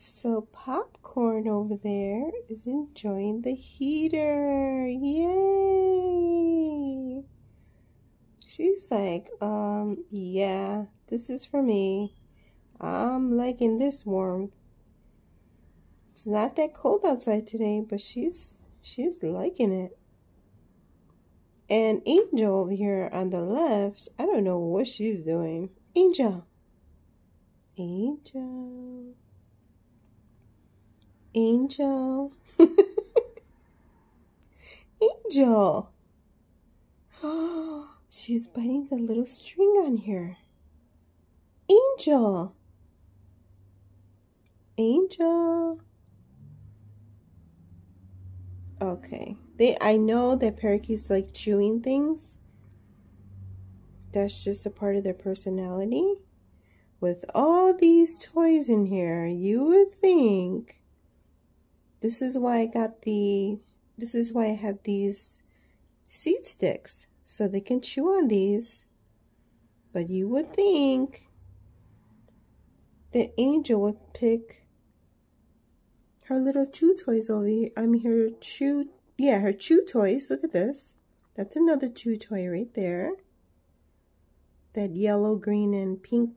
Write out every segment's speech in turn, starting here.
So Popcorn over there is enjoying the heater. Yay! She's like, yeah, this is for me. I'm liking this warmth. It's not that cold outside today, but she's liking it. And Angel over here on the left, I don't know what she's doing. Angel. Angel. Angel. Angel. Oh, she's biting the little string on here. Angel. Angel. Okay. I know that parakeets like chewing things. That's just a part of their personality. With all these toys in here, you would think this is why I have these seed sticks, so they can chew on these. But you would think that Angel would pick her little chew toys over here. I mean, her chew toys. Look at this. That's another chew toy right there. That yellow, green, and pink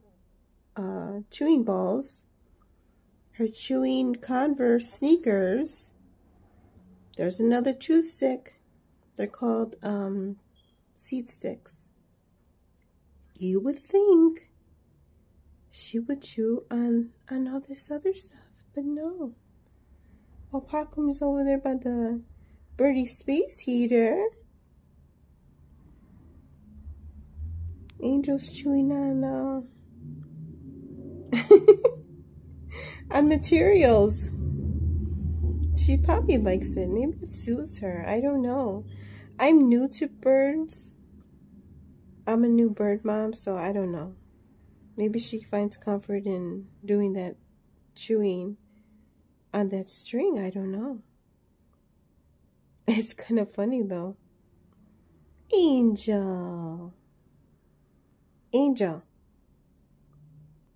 chewing balls. Her chewing Converse sneakers. There's another chew stick. They're called seed sticks. You would think she would chew on all this other stuff, but no. While Popcorn is over there by the birdie space heater, Angel's chewing on on materials. She probably likes it. Maybe it suits her. I don't know. I'm new to birds. I'm a new bird mom, so I don't know. Maybe she finds comfort in doing that chewing on that string. I don't know. It's kind of funny though. Angel. Angel.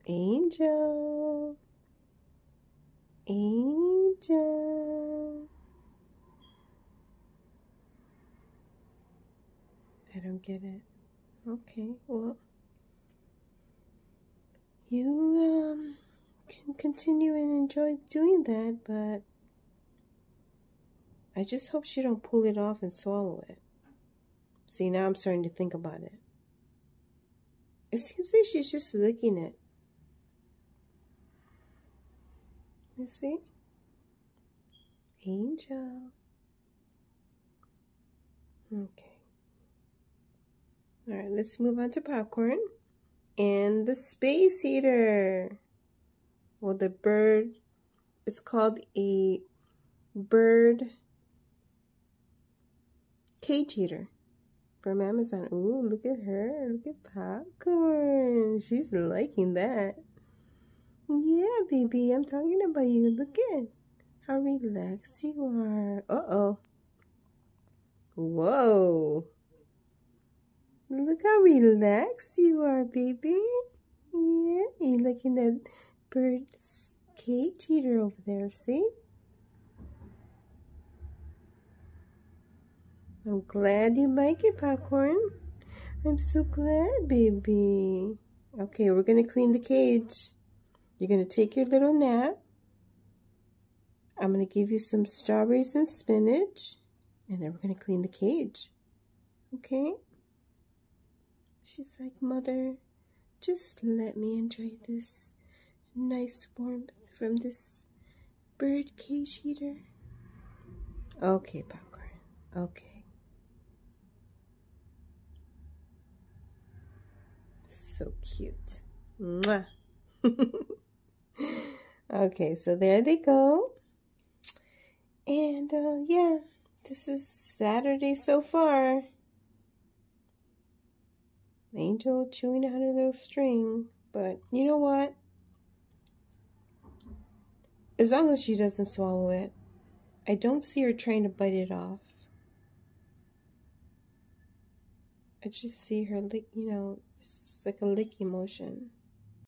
Angel. Angel. I don't get it. Okay, well, you can continue and enjoy doing that, but I just hope she don't pull it off and swallow it. See, now I'm starting to think about it. It seems like she's just licking it. You see? Angel. Okay. Alright, let's move on to Popcorn. And the space heater. Well, the bird is called a bird cage heater from Amazon. Ooh, look at her. Look at Popcorn. She's liking that. Yeah, baby, I'm talking about you. Look at how relaxed you are. Uh-oh. Whoa. Look how relaxed you are, baby. Yeah, you're liking that bird's cage heater over there, see? I'm glad you like it, Popcorn. I'm so glad, baby. Okay, we're going to clean the cage. You're going to take your little nap. I'm going to give you some strawberries and spinach. And then we're going to clean the cage. Okay? She's like, Mother, just let me enjoy this nice warmth from this bird cage heater. Okay, Popcorn. Okay. So cute. Mwah. Okay, so there they go. And yeah, this is Saturday so far. Angel chewing on her little string, but you know what? As long as she doesn't swallow it, I don't see her trying to bite it off. I just see her lick, it's like a licking motion.